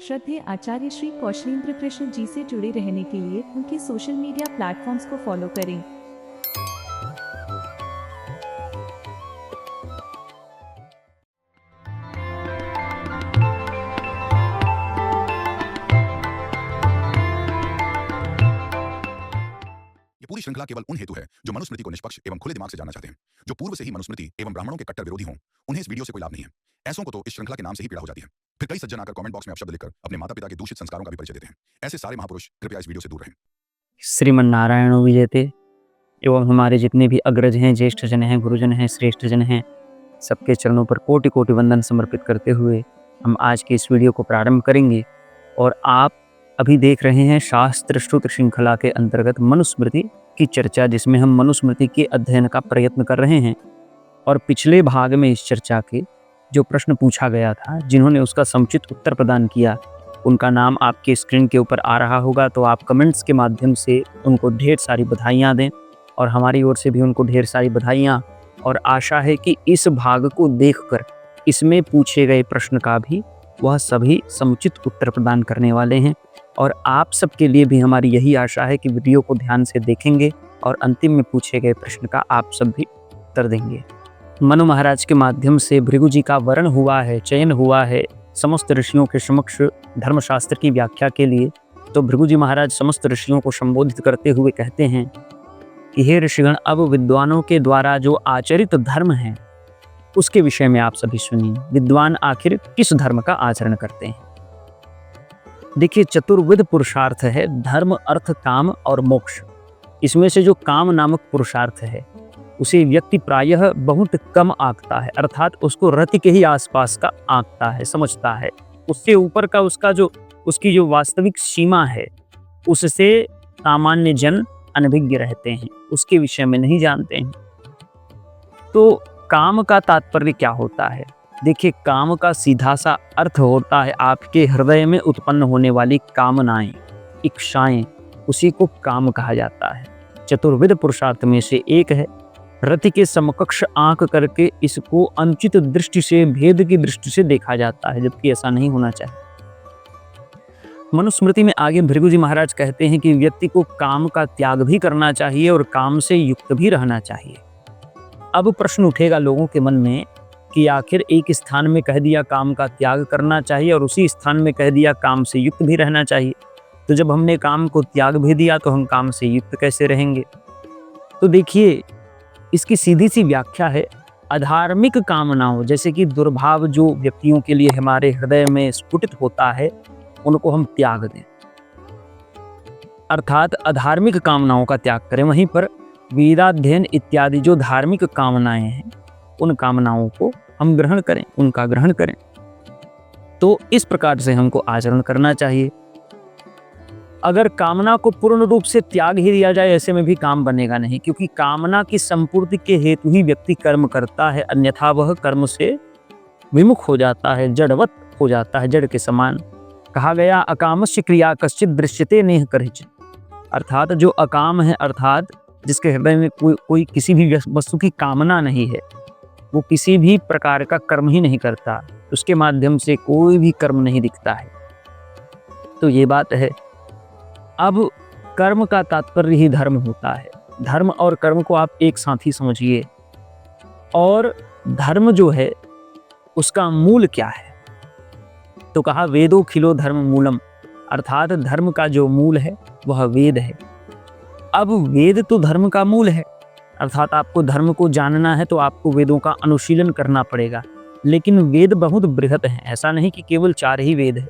श्रद्धेय आचार्य श्री कौशलेंद्र कृष्ण जी से जुड़े रहने के लिए उनके सोशल मीडिया प्लेटफॉर्म्स को फॉलो करें। ये पूरी श्रृंखला केवल उन हेतु है जो मनुस्मृति को निष्पक्ष एवं खुले दिमाग से जानना चाहते हैं। जो पूर्व से ही मनुस्मृति एवं ब्राह्मणों के कट्टर विरोधी हों, उन्हें इस वीडियो से कोई लाभ नहीं है। ऐसों को तो इस श्रृंखला के नाम से ही पीड़ा हो जाती है। फिर कई सज्जन आकर कमेंट बॉक्स में अपशब्द लिखकर अपने माता पिता के दूषित संस्कारों का भी परिचय देते हैं। ऐसे सारे महापुरुष कृपया इस वीडियो से दूर रहें। श्रीमन्नारायण विजयते एवं हमारे जितने भी अग्रज हैं, ज्येष्ठ जन हैं, गुरुजन हैं, श्रेष्ठ जन हैं, सबके चरणों पर कोटि कोटि वंदन समर्पित करते हुए हम आज के इस वीडियो को प्रारंभ करेंगे। और आप अभी देख रहे हैं शास्त्र श्रुत श्रृंखला के अंतर्गत मनुस्मृति की चर्चा, जिसमें हम मनुस्मृति के अध्ययन का प्रयत्न कर रहे हैं। और पिछले भाग में इस चर्चा के जो प्रश्न पूछा गया था, जिन्होंने उसका समुचित उत्तर प्रदान किया, उनका नाम आपके स्क्रीन के ऊपर आ रहा होगा। तो आप कमेंट्स के माध्यम से उनको ढेर सारी बधाइयाँ दें और हमारी ओर से भी उनको ढेर सारी बधाइयाँ। और आशा है कि इस भाग को देखकर इसमें पूछे गए प्रश्न का भी वह सभी समुचित उत्तर प्रदान करने वाले हैं। और आप सबके लिए भी हमारी यही आशा है कि वीडियो को ध्यान से देखेंगे और अंतिम में पूछे गए प्रश्न का आप सब भी उत्तर देंगे। मनु महाराज के माध्यम से भृगु जी का वरण हुआ है, चयन हुआ है समस्त ऋषियों के समक्ष धर्मशास्त्र की व्याख्या के लिए। तो भृगु जी महाराज समस्त ऋषियों को संबोधित करते हुए कहते हैं कि हे ऋषिगण, अब विद्वानों के द्वारा जो आचरित धर्म है उसके विषय में आप सभी सुनिए। विद्वान आखिर किस धर्म का आचरण करते हैं? देखिए, चतुर्विध पुरुषार्थ है, धर्म, अर्थ, काम और मोक्ष। इसमें से जो काम नामक पुरुषार्थ है उसे व्यक्ति प्रायः बहुत कम आंकता है, अर्थात उसको रति के ही आसपास का आंकता है, समझता है। उससे ऊपर का उसकी जो वास्तविक सीमा है उससे सामान्य जन अनभिज्ञ रहते हैं, उसके विषय में नहीं जानते हैं। तो काम का तात्पर्य क्या होता है? देखिए, काम का सीधा सा अर्थ होता है आपके हृदय में उत्पन्न होने वाली कामनाएं, इच्छाएं, उसी को काम कहा जाता है। चतुर्विध पुरुषार्थ में से एक है। रति के समकक्ष आंक करके इसको अनुचित दृष्टि से, भेद की दृष्टि से देखा जाता है, जबकि ऐसा नहीं होना चाहिए। मनुस्मृति में आगे भृगु जी महाराज कहते हैं कि व्यक्ति को काम का त्याग भी करना चाहिए और काम से युक्त भी रहना चाहिए। अब प्रश्न उठेगा लोगों के मन में कि आखिर एक स्थान में कह दिया काम का त्याग करना चाहिए और उसी स्थान में कह दिया काम से युक्त भी रहना चाहिए, तो जब हमने काम को त्याग भी दिया तो हम काम से युक्त कैसे रहेंगे? तो देखिए, इसकी सीधी सी व्याख्या है, अधार्मिक कामनाओं जैसे कि दुर्भाव जो व्यक्तियों के लिए हमारे हृदय में स्फुटित होता है, उनको हम त्याग दें, अर्थात अधार्मिक कामनाओं का त्याग करें। वहीं पर वेदाध्ययन इत्यादि जो धार्मिक कामनाएं हैं, उन कामनाओं को हम ग्रहण करें, उनका ग्रहण करें। तो इस प्रकार से हमको आचरण करना चाहिए। अगर कामना को पूर्ण रूप से त्याग ही दिया जाए, ऐसे में भी काम बनेगा नहीं, क्योंकि कामना की संपूर्ति के हेतु ही व्यक्ति कर्म करता है, अन्यथा वह कर्म से विमुख हो जाता है, जड़वत हो जाता है, जड़ के समान। कहा गया, अकामस्य क्रिया कश्चित दृश्यते नेह करिचित्, अर्थात जो अकाम है, अर्थात जिसके हृदय में कोई किसी भी वस्तु की कामना नहीं है, वो किसी भी प्रकार का कर्म ही नहीं करता, उसके माध्यम से कोई भी कर्म नहीं दिखता है। तो ये बात है। अब कर्म का तात्पर्य ही धर्म होता है। धर्म और कर्म को आप एक साथ ही समझिए। और धर्म जो है उसका मूल क्या है? तो कहा, वेदो खिलो धर्म मूलम, अर्थात धर्म का जो मूल है वह वेद है। अब वेद तो धर्म का मूल है, अर्थात आपको धर्म को जानना है तो आपको वेदों का अनुशीलन करना पड़ेगा। लेकिन वेद बहुत बृहत हैं, ऐसा नहीं कि केवल 4 ही वेद है।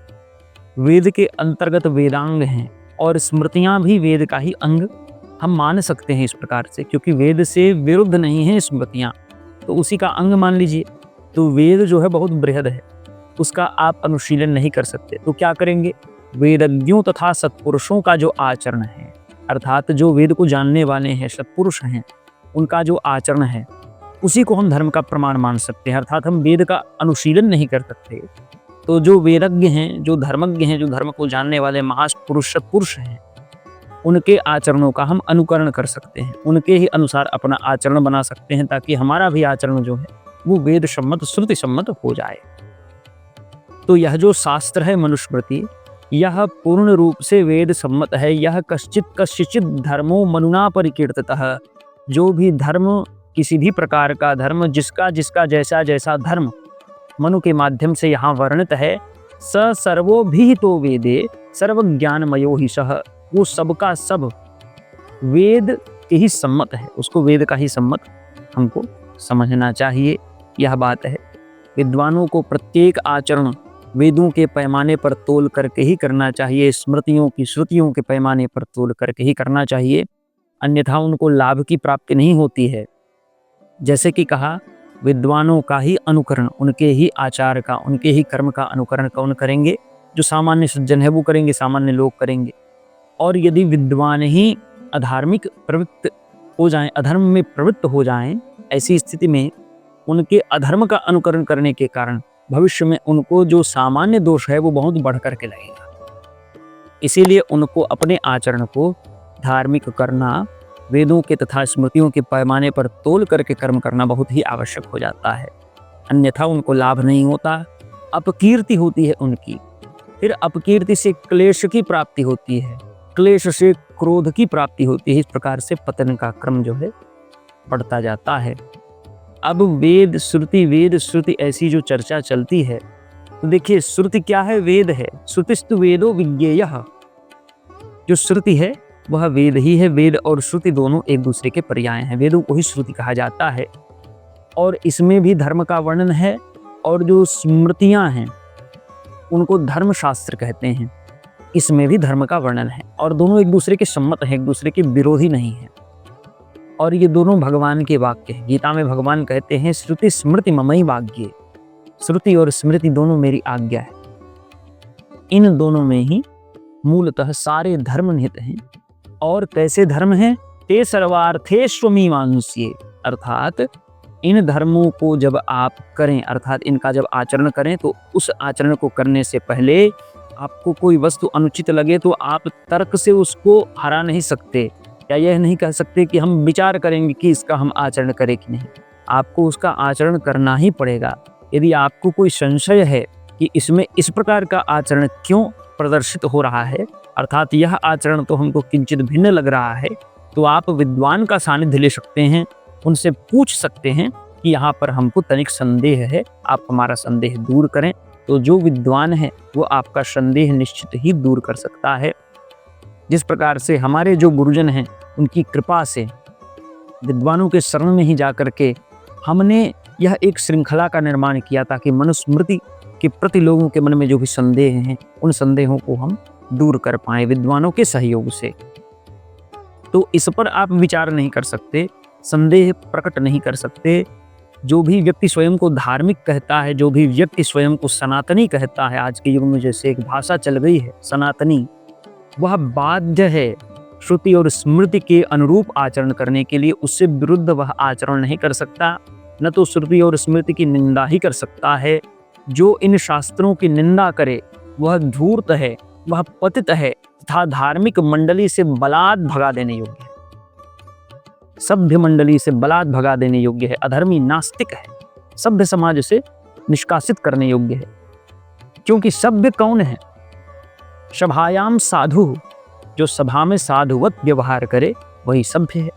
वेद के अंतर्गत वेदांग हैं और स्मृतियां भी वेद का ही अंग हम मान सकते हैं इस प्रकार से, क्योंकि वेद से विरुद्ध नहीं है स्मृतियां, तो उसी का अंग मान लीजिए। तो वेद जो है बहुत बृहद है, उसका आप अनुशीलन नहीं कर सकते। तो क्या करेंगे? वेदज्ञों तथा सत्पुरुषों का जो आचरण है, अर्थात जो वेद को जानने वाले हैं, सत्पुरुष हैं, उनका जो आचरण है उसी को हम धर्म का प्रमाण मान सकते हैं। अर्थात हम वेद का अनुशीलन नहीं कर सकते, तो जो वेदज्ञ हैं, जो धर्मज्ञ हैं, जो धर्म को जानने वाले महापुरुष सत्पुरुष हैं, उनके आचरणों का हम अनुकरण कर सकते हैं, उनके ही अनुसार अपना आचरण बना सकते हैं, ताकि हमारा भी आचरण जो है वो वेद सम्मत, श्रुति सम्मत हो जाए। तो यह जो शास्त्र है मनुस्मृति, यह पूर्ण रूप से वेद सम्मत है। यह कश्चित कस्यचित धर्मो मनुना परिकीर्तितः, जो भी धर्म, किसी भी प्रकार का धर्म, जिसका जिसका जैसा जैसा धर्म मनु के माध्यम से यहाँ वर्णित है, स सर्वोभिहितो वेदे सर्वज्ञानमयो ही सह, वो सबका सब वेद के ही सम्मत है, उसको वेद का ही सम्मत हमको समझना चाहिए। यह बात है। विद्वानों को प्रत्येक आचरण वेदों के पैमाने पर तोल करके ही करना चाहिए, स्मृतियों की श्रुतियों के पैमाने पर तोल करके ही करना चाहिए, अन्यथा उनको लाभ की प्राप्ति नहीं होती है। जैसे कि कहा, विद्वानों का ही अनुकरण, उनके ही आचार का, उनके ही कर्म का अनुकरण कौन करेंगे? जो सामान्य सज्जन है वो करेंगे, सामान्य लोग करेंगे। और यदि विद्वान ही अधार्मिक प्रवृत्त हो जाएं, अधर्म में प्रवृत्त हो जाएं, ऐसी स्थिति में उनके अधर्म का अनुकरण करने के कारण भविष्य में उनको जो सामान्य दोष है वो बहुत बढ़ करके लगेगा। इसीलिए उनको अपने आचरण को धार्मिक करना, वेदों के तथा स्मृतियों के पैमाने पर तोल करके कर्म करना बहुत ही आवश्यक हो जाता है, अन्यथा उनको लाभ नहीं होता, अपकीर्ति होती है उनकी। फिर अपकीर्ति से क्लेश की प्राप्ति होती है, क्लेश से क्रोध की प्राप्ति होती है। इस प्रकार से पतन का क्रम जो है बढ़ता जाता है। अब वेद श्रुति ऐसी जो चर्चा चलती है, तो देखिए श्रुति क्या है? वेद है। श्रुतिस्तु वेदो विज्ञेयः, जो श्रुति है वह वेद ही है। वेद और श्रुति दोनों एक दूसरे के पर्याय हैं, वेदों को ही श्रुति कहा जाता है। और इसमें भी धर्म का वर्णन है, और जो स्मृतियां हैं उनको धर्मशास्त्र कहते हैं, इसमें भी धर्म का वर्णन है। और दोनों एक दूसरे के सम्मत हैं, एक दूसरे के विरोधी नहीं है। और ये दोनों भगवान के वाक्य हैं। गीता में भगवान कहते हैं, श्रुति स्मृति ममई वाग्ये, श्रुति और स्मृति दोनों मेरी आज्ञा है। इन दोनों में ही मूलतः सारे धर्म निहित हैं। और कैसे धर्म हैं? ते सर्वार्थेष्वमीमांस्ये, अर्थात इन धर्मों को जब आप करें, अर्थात इनका जब आचरण करें, तो उस आचरण को करने से पहले आपको कोई वस्तु अनुचित लगे तो आप तर्क से उसको हरा नहीं सकते, या यह नहीं कह सकते कि हम विचार करेंगे कि इसका हम आचरण करें कि नहीं। आपको उसका आचरण करना ही पड़ेगा। यदि आपको कोई संशय है कि इसमें इस प्रकार का आचरण क्यों प्रदर्शित हो रहा है, अर्थात यह आचरण तो हमको किंचित भिन्न लग रहा है, तो आप विद्वान का सानिध्य ले सकते हैं, उनसे पूछ सकते हैं कि यहाँ पर हमको तनिक संदेह है, आप हमारा संदेह दूर करें। तो जो विद्वान है वो आपका संदेह निश्चित ही दूर कर सकता है। जिस प्रकार से हमारे जो गुरुजन हैं उनकी कृपा से विद्वानों के शरण में ही जाकर के हमने यह एक श्रृंखला का निर्माण किया, ताकि मनुस्मृति के प्रति लोगों के मन में जो भी संदेह हैं उन संदेहों को हम दूर कर पाएं विद्वानों के सहयोग से। तो इस पर आप विचार नहीं कर सकते, संदेह प्रकट नहीं कर सकते। जो भी व्यक्ति स्वयं को धार्मिक कहता है, जो भी व्यक्ति स्वयं को सनातनी कहता है, आज के युग में जैसे एक भाषा चल गई है सनातनी, वह बाध्य है श्रुति और स्मृति के अनुरूप आचरण करने के लिए। उससे विरुद्ध वह आचरण नहीं कर सकता, न तो श्रुति और स्मृति की निंदा ही कर सकता है। जो इन शास्त्रों की निंदा करे वह धूर्त है, वह पतित है तथा धार्मिक मंडली से बलात् भगा देने योग्य है, सभ्य मंडली से बलात् भगा देने योग्य है, अधर्मी नास्तिक है, सभ्य समाज से निष्कासित करने योग्य है। क्योंकि सभ्य कौन है? सभायाम साधु, जो सभा में साधुवत व्यवहार करे वही सभ्य है।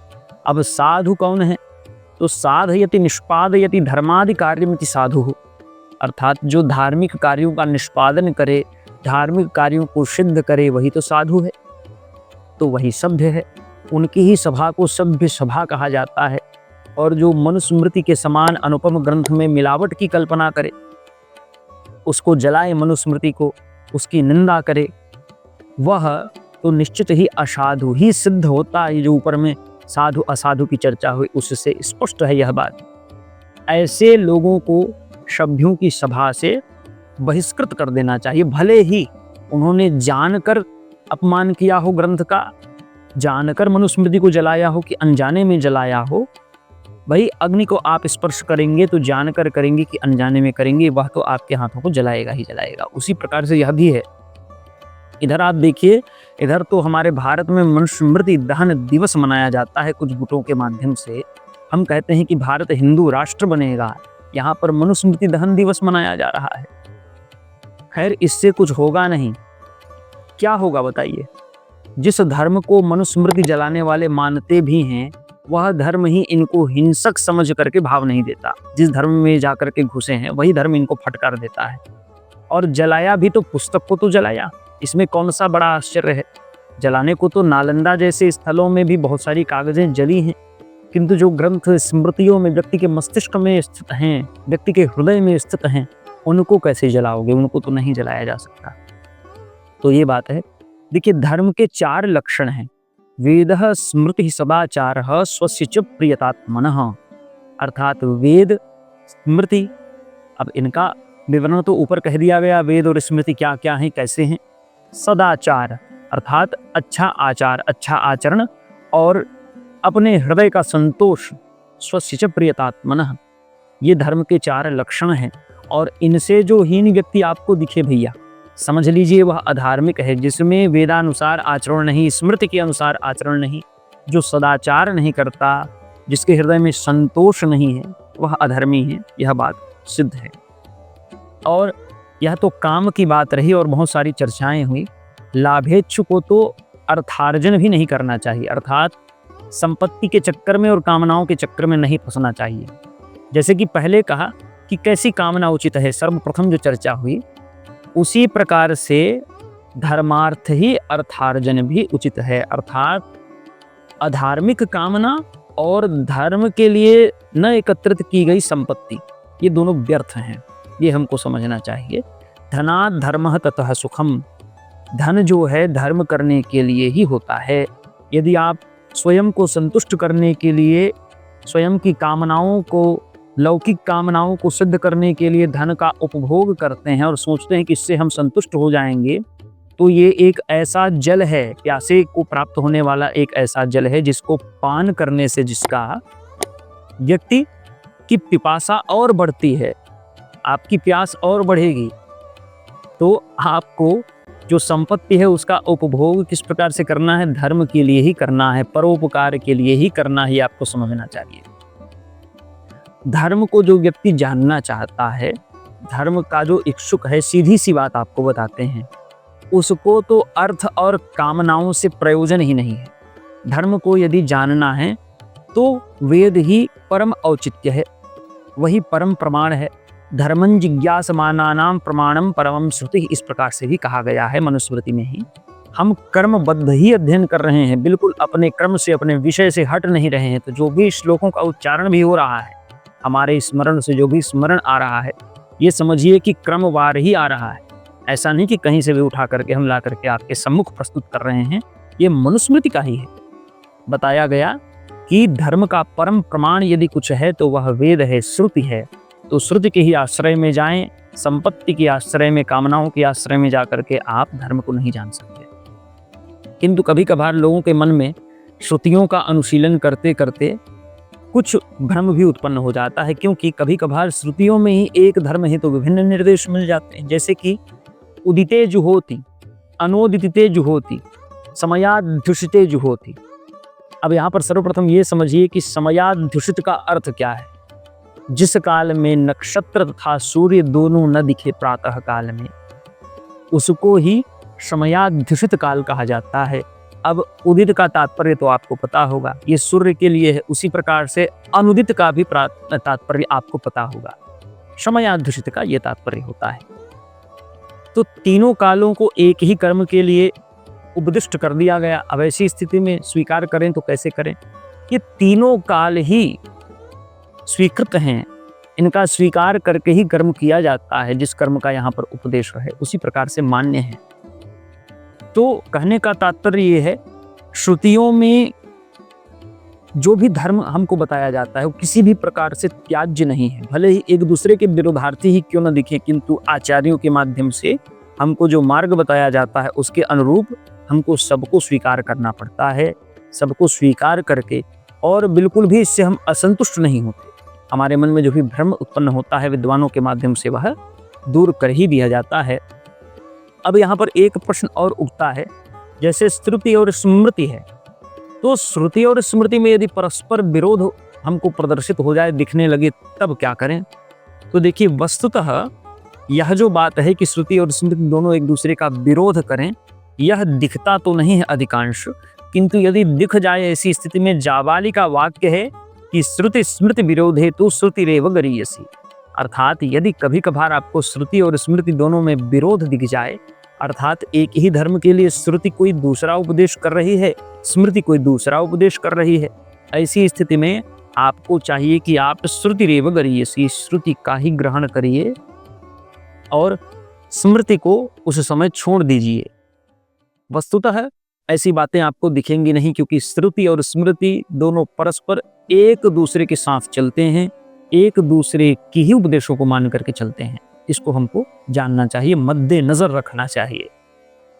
अब साधु कौन है? तो साधयति निष्पादयति धर्मादि कार्यमिति साधु, अर्थात जो धार्मिक कार्यों का निष्पादन करे, धार्मिक कार्यों को सिद्ध करे, वही तो साधु है, तो वही सभ्य है। उनकी ही सभा को सभ्य सभा कहा जाता है। और जो मनुस्मृति के समान अनुपम ग्रंथ में मिलावट की कल्पना करे, उसको जलाए मनुस्मृति को, उसकी निंदा करे, वह तो निश्चित ही असाधु ही सिद्ध होता है। जो ऊपर में साधु असाधु की चर्चा हुई उससे स्पष्ट है यह बात। ऐसे लोगों को सभ्यों की सभा से बहिष्कृत कर देना चाहिए, भले ही उन्होंने जानकर अपमान किया हो ग्रंथ का, जानकर मनुस्मृति को जलाया हो कि अनजाने में जलाया हो। भाई अग्नि को आप स्पर्श करेंगे तो जानकर करेंगे कि अनजाने में करेंगे, वह तो आपके हाथों को जलाएगा ही जलाएगा। उसी प्रकार से यह भी है। इधर आप देखिए, इधर तो हमारे भारत में मनुस्मृति दहन दिवस मनाया जाता है कुछ गुटों के माध्यम से। हम कहते हैं कि भारत हिंदू राष्ट्र बनेगा, यहाँ पर मनुस्मृति दहन दिवस मनाया जा रहा है। खैर इससे कुछ होगा नहीं। क्या होगा बताइए? जिस धर्म को मनुस्मृति जलाने वाले मानते भी हैं, वह धर्म ही इनको हिंसक समझ करके भाव नहीं देता। जिस धर्म में जाकर के घुसे हैं वही धर्म इनको फटकार देता है। और जलाया भी तो पुस्तक को तो जलाया, इसमें कौन सा बड़ा आश्चर्य है? जलाने को तो नालंदा जैसे स्थलों में भी बहुत सारी कागजें जली हैं, किंतु जो ग्रंथ स्मृतियों में व्यक्ति के मस्तिष्क में स्थित हैं, व्यक्ति के हृदय में स्थित हैं, उनको कैसे जलाओगे? उनको तो नहीं जलाया जा सकता। तो ये बात है। देखिए, धर्म के 4 लक्षण हैं। वेदः स्मृति सदाचारः स्वस्य च प्रियतात्मनः, अर्थात वेद, स्मृति, अब इनका विवरण तो ऊपर कह दिया गया, वेद और स्मृति क्या क्या हैं, कैसे हैं। सदाचार अर्थात अच्छा आचार, अच्छा आचरण, और अपने हृदय का संतोष, स्वस्य च प्रियतात्मनः, ये धर्म के 4 लक्षण हैं। और इनसे जो हीन व्यक्ति आपको दिखे भैया, समझ लीजिए वह अधार्मिक है, जिसमें वेदानुसार आचरण नहीं, स्मृति के अनुसार आचरण नहीं, जो सदाचार नहीं करता, जिसके हृदय में संतोष नहीं है, वह अधर्मी है। यह बात सिद्ध है। और यह तो काम की बात रही और बहुत सारी चर्चाएं हुई। लाभेच्छु को तो अर्थार्जन भी नहीं करना चाहिए, अर्थात संपत्ति के चक्कर में और कामनाओं के चक्कर में नहीं फंसना चाहिए। जैसे कि पहले कहा कि कैसी कामना उचित है, सर्वप्रथम जो चर्चा हुई, उसी प्रकार से धर्मार्थ ही अर्थार्जन भी उचित है। अर्थात अधार्मिक कामना और धर्म के लिए न एकत्रित की गई संपत्ति, ये दोनों व्यर्थ हैं, ये हमको समझना चाहिए। धनात् धर्मः ततः सुखम, धन जो है धर्म करने के लिए ही होता है। यदि आप स्वयं को संतुष्ट करने के लिए, स्वयं की कामनाओं को, लौकिक कामनाओं को सिद्ध करने के लिए धन का उपभोग करते हैं और सोचते हैं कि इससे हम संतुष्ट हो जाएंगे, तो ये एक ऐसा जल है, प्यासे को प्राप्त होने वाला एक ऐसा जल है जिसको पान करने से जिसका व्यक्ति की पिपासा और बढ़ती है, आपकी प्यास और बढ़ेगी। तो आपको जो संपत्ति है उसका उपभोग किस प्रकार से करना है? धर्म के लिए ही करना है, परोपकार के लिए ही करना ही आपको समझना चाहिए। धर्म को जो व्यक्ति जानना चाहता है, धर्म का जो इच्छुक है, सीधी सी बात आपको बताते हैं, उसको तो अर्थ और कामनाओं से प्रयोजन ही नहीं है। धर्म को यदि जानना है तो वेद ही परम औचित्य है, वही परम प्रमाण है। धर्मं जिज्ञासमानानां प्रमाणम परमं श्रुति, इस प्रकार से भी कहा गया है मनुस्मृति में ही। हम कर्मबद्ध ही अध्ययन कर रहे हैं, बिल्कुल अपने क्रम से, अपने विषय से हट नहीं रहे हैं। तो जो भी श्लोकों का उच्चारण भी हो रहा है, हमारे स्मरण से जो भी स्मरण आ रहा है, ये समझिए कि क्रमवार ही आ रहा है। ऐसा नहीं कि कहीं से भी उठा करके हम ला करके आपके सम्मुख प्रस्तुत कर रहे हैं, ये मनुस्मृति का ही है। बताया गया कि धर्म का परम प्रमाण यदि कुछ है तो वह वेद है, श्रुति है। तो श्रुति के ही आश्रय में जाएं, संपत्ति के आश्रय में, कामनाओं के आश्रय में जाकर के आप धर्म को नहीं जान सकते। किंतु कभी कभार लोगों के मन में श्रुतियों का अनुशीलन करते करते कुछ भ्रम भी उत्पन्न हो जाता है, क्योंकि कभी कभार श्रुतियों में ही एक धर्म है तो विभिन्न निर्देश मिल जाते हैं। जैसे कि उदिते जुहोति, अनोदिते जुहोति, समयाध्युषिते जुहोति। अब यहाँ पर सर्वप्रथम ये समझिए कि समयाध्युषित का अर्थ क्या है। जिस काल में नक्षत्र तथा सूर्य दोनों न दिखे प्रातः काल में, उसको ही समयाध्युषित काल कहा जाता है। अब उदित का तात्पर्य तो आपको पता होगा, ये सूर्य के लिए है। उसी प्रकार से अनुदित का भी तात्पर्य आपको पता होगा। समयाध्युषित का ये तात्पर्य होता है। तो तीनों कालों को एक ही कर्म के लिए उपदिष्ट कर दिया गया। अब ऐसी स्थिति में स्वीकार करें तो कैसे करें? ये तीनों काल ही स्वीकृत हैं, इनका स्वीकार करके ही कर्म किया जाता है। जिस कर्म का यहाँ पर उपदेश है उसी प्रकार से मान्य है। तो कहने का तात्पर्य ये है, श्रुतियों में जो भी धर्म हमको बताया जाता है वो किसी भी प्रकार से त्याज्य नहीं है। भले ही एक दूसरे के विरोधार्थी ही क्यों न दिखे, किंतु आचार्यों के माध्यम से हमको जो मार्ग बताया जाता है उसके अनुरूप हमको सबको स्वीकार करना पड़ता है। सबको स्वीकार करके, और बिल्कुल भी इससे हम असंतुष्ट नहीं होते। हमारे मन में जो भी भ्रम उत्पन्न होता है विद्वानों के माध्यम से वह दूर कर ही दिया जाता है। अब यहाँ पर एक प्रश्न और उठता है, जैसे श्रुति और स्मृति है, तो श्रुति और स्मृति में यदि परस्पर विरोध हमको प्रदर्शित हो जाए, दिखने लगे, तब क्या करें? तो देखिए, वस्तुतः यह जो बात है कि श्रुति और स्मृति दोनों एक दूसरे का विरोध करें, यह दिखता तो नहीं है अधिकांश, किंतु यदि दिख जाए ऐसी स्थिति में जाबाली का वाक्य है कि श्रुति स्मृति विरोधे तो श्रुतिरेव गरीयसी। अर्थात यदि कभी कभार आपको श्रुति और स्मृति दोनों में विरोध दिख जाए, अर्थात एक ही धर्म के लिए श्रुति कोई दूसरा उपदेश कर रही है, स्मृति कोई दूसरा उपदेश कर रही है, ऐसी स्थिति में आपको चाहिए कि आप श्रुतिरेव गरीयसी, श्रुति का ही ग्रहण करिए और स्मृति को उस समय छोड़ दीजिए। वस्तुतः ऐसी बातें आपको दिखेंगी नहीं, क्योंकि श्रुति और स्मृति दोनों परस्पर एक दूसरे के साथ चलते हैं, एक दूसरे की ही उपदेशों को मान करके चलते हैं। इसको हमको जानना चाहिए, मद्देनजर रखना चाहिए।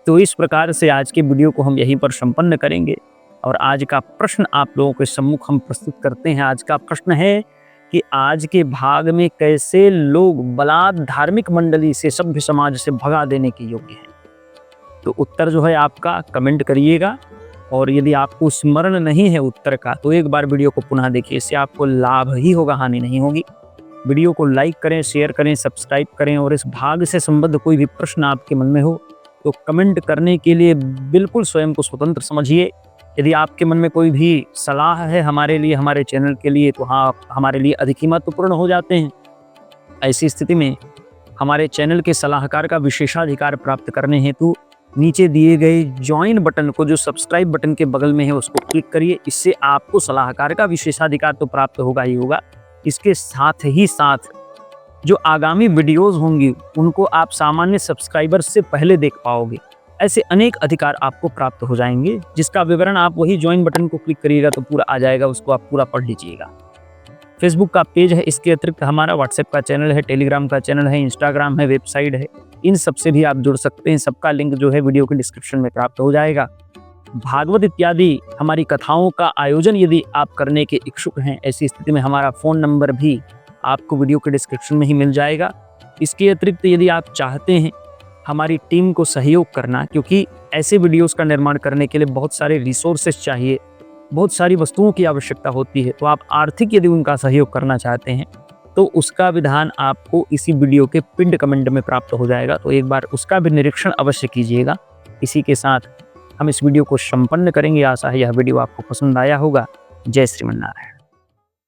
तो इस प्रकार से आज के वीडियो को हम यहीं पर संपन्न करेंगे और आज का प्रश्न आप लोगों के सम्मुख हम प्रस्तुत करते हैं। आज का प्रश्न है कि आज के भाग में कैसे लोग बलात् धार्मिक मंडली से सभ्य समाज से भगा देने के योग्य हैं। तो उत्तर जो है आपका कमेंट करिएगा, और यदि आपको स्मरण नहीं है उत्तर का तो एक बार वीडियो को पुनः देखिए, इससे आपको लाभ ही होगा, हानि नहीं होगी। वीडियो को लाइक करें, शेयर करें, सब्सक्राइब करें, और इस भाग से संबद्ध कोई भी प्रश्न आपके मन में हो तो कमेंट करने के लिए बिल्कुल स्वयं को स्वतंत्र समझिए। यदि आपके मन में कोई भी सलाह है हमारे लिए, हमारे चैनल के लिए, तो हाँ, हमारे लिए अधिक ही महत्वपूर्ण हो जाते हैं। ऐसी स्थिति में हमारे चैनल के सलाहकार का विशेषाधिकार प्राप्त करने हेतु नीचे दिए गए ज्वाइन बटन को, जो सब्सक्राइब बटन के बगल में है, उसको क्लिक करिए। इससे आपको सलाहकार का विशेषाधिकार तो प्राप्त होगा ही होगा, इसके साथ ही साथ जो आगामी वीडियोस होंगी उनको आप सामान्य सब्सक्राइबर से पहले देख पाओगे। ऐसे अनेक अधिकार आपको प्राप्त हो जाएंगे, जिसका विवरण आप वही ज्वाइन बटन को क्लिक करिएगा तो पूरा आ जाएगा, उसको आप पूरा पढ़ लीजिएगा। फेसबुक का पेज है, इसके अतिरिक्त हमारा व्हाट्सएप का चैनल है, टेलीग्राम का चैनल है, इंस्टाग्राम है, वेबसाइट है, इन सब से भी आप जुड़ सकते हैं। सबका लिंक जो है वीडियो के डिस्क्रिप्शन में प्राप्त हो जाएगा। भागवत इत्यादि हमारी कथाओं का आयोजन यदि आप करने के इच्छुक हैं, ऐसी स्थिति में हमारा फ़ोन नंबर भी आपको वीडियो के डिस्क्रिप्शन में ही मिल जाएगा। इसके अतिरिक्त यदि आप चाहते हैं हमारी टीम को सहयोग करना, क्योंकि ऐसे वीडियोस का निर्माण करने के लिए बहुत सारे रिसोर्सेज चाहिए, बहुत सारी वस्तुओं की आवश्यकता होती है, तो आप आर्थिक यदि उनका सहयोग करना चाहते हैं तो उसका विधान आपको इसी वीडियो के पिंड कमेंट में प्राप्त हो जाएगा। तो एक बार उसका भी निरीक्षण अवश्य कीजिएगा। इसी के साथ हम इस वीडियो को संपन्न करेंगे। आशा है यह वीडियो आपको पसंद आया होगा। जय श्रीमन्नारायण।